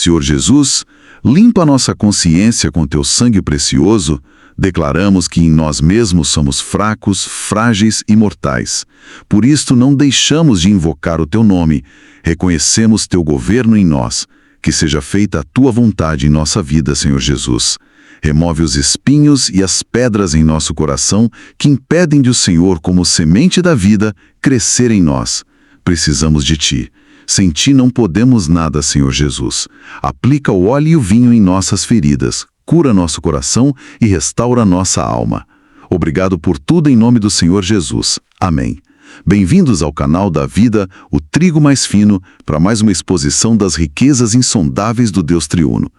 Senhor Jesus, limpa nossa consciência com teu sangue precioso. Declaramos que em nós mesmos somos fracos, frágeis e mortais. Por isto não deixamos de invocar o teu nome. Reconhecemos teu governo em nós. Que seja feita a tua vontade em nossa vida, Senhor Jesus. Remove os espinhos e as pedras em nosso coração que impedem de o Senhor, como semente da vida, crescer em nós. Precisamos de ti. Sem ti não podemos nada, Senhor Jesus. Aplica o óleo e o vinho em nossas feridas. Cura nosso coração e restaura nossa alma. Obrigado por tudo em nome do Senhor Jesus. Amém. Bem-vindos ao canal da Vida, o trigo mais fino, para mais uma exposição das riquezas insondáveis do Deus triuno.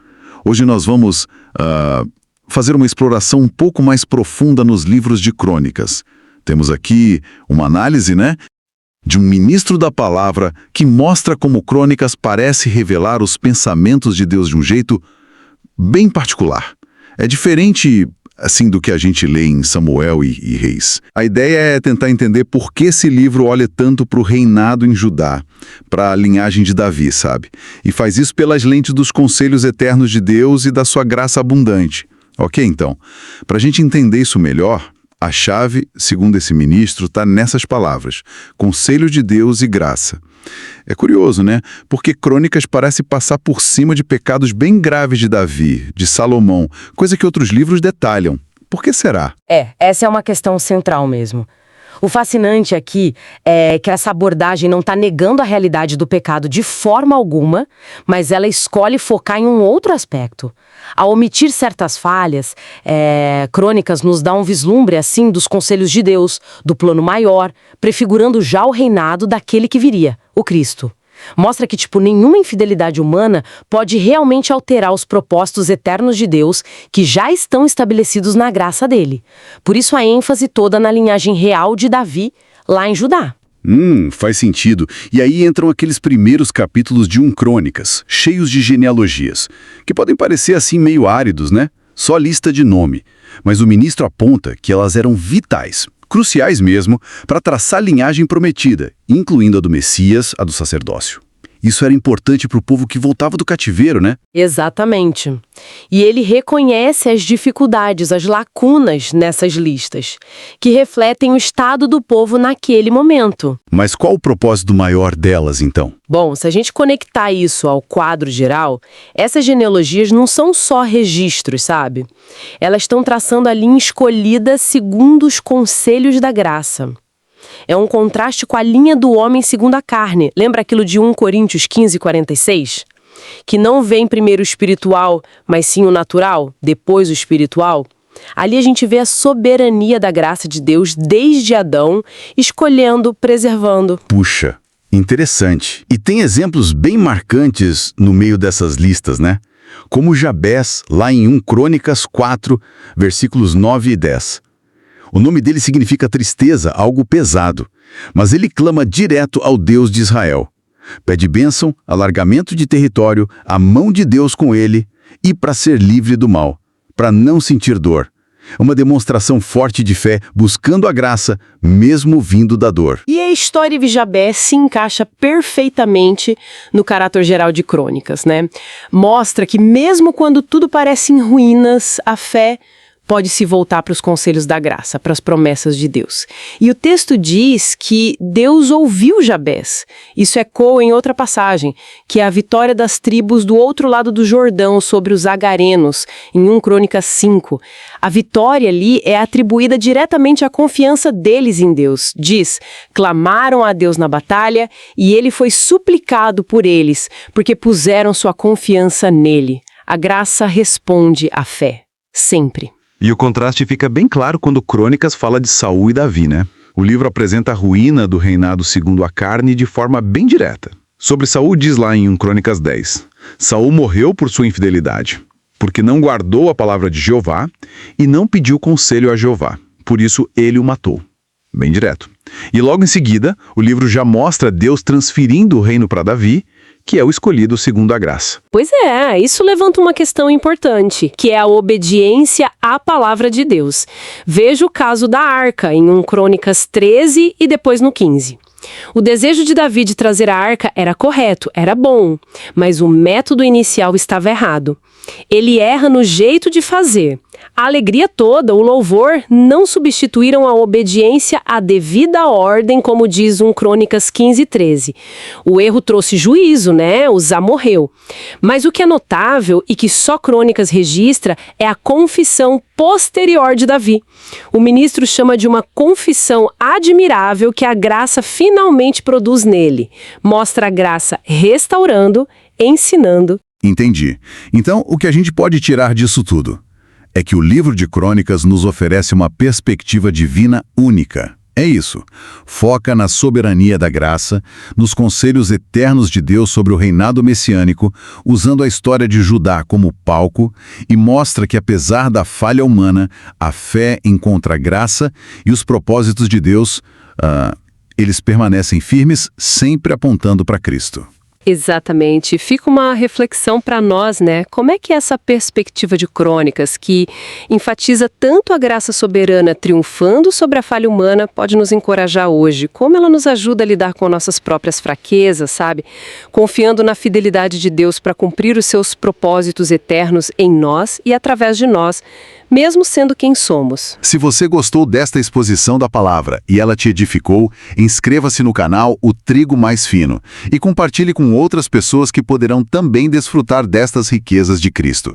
Hoje nós vamos fazer uma exploração um pouco mais profunda nos livros de Crônicas. Temos aqui uma análise, de um ministro da palavra que mostra como Crônicas parece revelar os pensamentos de Deus de um jeito bem particular. É diferente, assim, do que a gente lê em Samuel e Reis. A ideia é tentar entender por que esse livro olha tanto para o reinado em Judá, para a linhagem de Davi, sabe? E faz isso pelas lentes dos conselhos eternos de Deus e da sua graça abundante. Ok, então, para a gente entender isso melhor, a chave, segundo esse ministro, está nessas palavras: conselho de Deus e graça. É curioso, Porque Crônicas parece passar por cima de pecados bem graves de Davi, de Salomão, coisa que outros livros detalham. Por que será? Essa é uma questão central mesmo. O fascinante aqui é que essa abordagem não está negando a realidade do pecado de forma alguma, mas ela escolhe focar em um outro aspecto. Ao omitir certas falhas, Crônicas nos dá um vislumbre, assim, dos conselhos de Deus, do plano maior, prefigurando já o reinado daquele que viria, o Cristo. Mostra que, nenhuma infidelidade humana pode realmente alterar os propósitos eternos de Deus que já estão estabelecidos na graça dele. Por isso a ênfase toda na linhagem real de Davi, lá em Judá. Faz sentido. E aí entram aqueles primeiros capítulos de Crônicas, cheios de genealogias, que podem parecer assim meio áridos, Só lista de nome. Mas o ministro aponta que elas eram vitais, cruciais mesmo, para traçar a linhagem prometida, incluindo a do Messias, a do sacerdócio. Isso era importante para o povo que voltava do cativeiro, Exatamente. E ele reconhece as dificuldades, as lacunas nessas listas, que refletem o estado do povo naquele momento. Mas qual o propósito maior delas, então? Bom, se a gente conectar isso ao quadro geral, essas genealogias não são só registros, sabe? Elas estão traçando a linha escolhida segundo os conselhos da graça. É um contraste com a linha do homem segundo a carne. Lembra aquilo de 1 Coríntios 15:46? Que não vem primeiro o espiritual, mas sim o natural, depois o espiritual. Ali a gente vê a soberania da graça de Deus desde Adão, escolhendo, preservando. Puxa, interessante. E tem exemplos bem marcantes no meio dessas listas, Como Jabés, lá em 1 Crônicas 4, versículos 9 e 10. O nome dele significa tristeza, algo pesado, mas ele clama direto ao Deus de Israel. Pede bênção, alargamento de território, a mão de Deus com ele e para ser livre do mal, para não sentir dor. Uma demonstração forte de fé, buscando a graça, mesmo vindo da dor. E a história de Jabés se encaixa perfeitamente no caráter geral de Crônicas, Mostra que mesmo quando tudo parece em ruínas, a fé pode se voltar para os conselhos da graça, para as promessas de Deus. E o texto diz que Deus ouviu Jabés. Isso ecoa em outra passagem, que é a vitória das tribos do outro lado do Jordão sobre os agarenos, em 1 Crônicas 5. A vitória ali é atribuída diretamente à confiança deles em Deus. Diz, clamaram a Deus na batalha e ele foi suplicado por eles, porque puseram sua confiança nele. A graça responde à fé, sempre. E o contraste fica bem claro quando Crônicas fala de Saul e Davi, O livro apresenta a ruína do reinado segundo a carne de forma bem direta. Sobre Saul diz lá em 1 Crônicas 10, Saul morreu por sua infidelidade, porque não guardou a palavra de Jeová e não pediu conselho a Jeová. Por isso ele o matou. Bem direto. E logo em seguida, o livro já mostra Deus transferindo o reino para Davi, que é o escolhido segundo a graça. Pois é, isso levanta uma questão importante, que é a obediência à palavra de Deus. Veja o caso da arca, em 1 Crônicas 13 e depois no 15. O desejo de Davi de trazer a arca era correto, era bom, mas o método inicial estava errado. Ele erra no jeito de fazer. A alegria toda, o louvor, não substituíram a obediência à devida ordem, como diz 1 Crônicas 15:13. O erro trouxe juízo, né? Uzá morreu. Mas o que é notável e que só Crônicas registra é a confissão posterior de Davi. O ministro chama de uma confissão admirável que a graça finalmente produz nele. Mostra a graça restaurando, ensinando. Entendi. Então, o que a gente pode tirar disso tudo é que o livro de Crônicas nos oferece uma perspectiva divina única. É isso. Foca na soberania da graça, nos conselhos eternos de Deus sobre o reinado messiânico, usando a história de Judá como palco, e mostra que, apesar da falha humana, a fé encontra graça e os propósitos de Deus, eles permanecem firmes, sempre apontando para Cristo. Exatamente. Fica uma reflexão para nós, né? Como é que essa perspectiva de Crônicas, que enfatiza tanto a graça soberana triunfando sobre a falha humana, pode nos encorajar hoje? Como ela nos ajuda a lidar com nossas próprias fraquezas, sabe? Confiando na fidelidade de Deus para cumprir os seus propósitos eternos em nós e através de nós, mesmo sendo quem somos. Se você gostou desta exposição da palavra e ela te edificou, inscreva-se no canal O Trigo Mais Fino e compartilhe com outras pessoas que poderão também desfrutar destas riquezas de Cristo.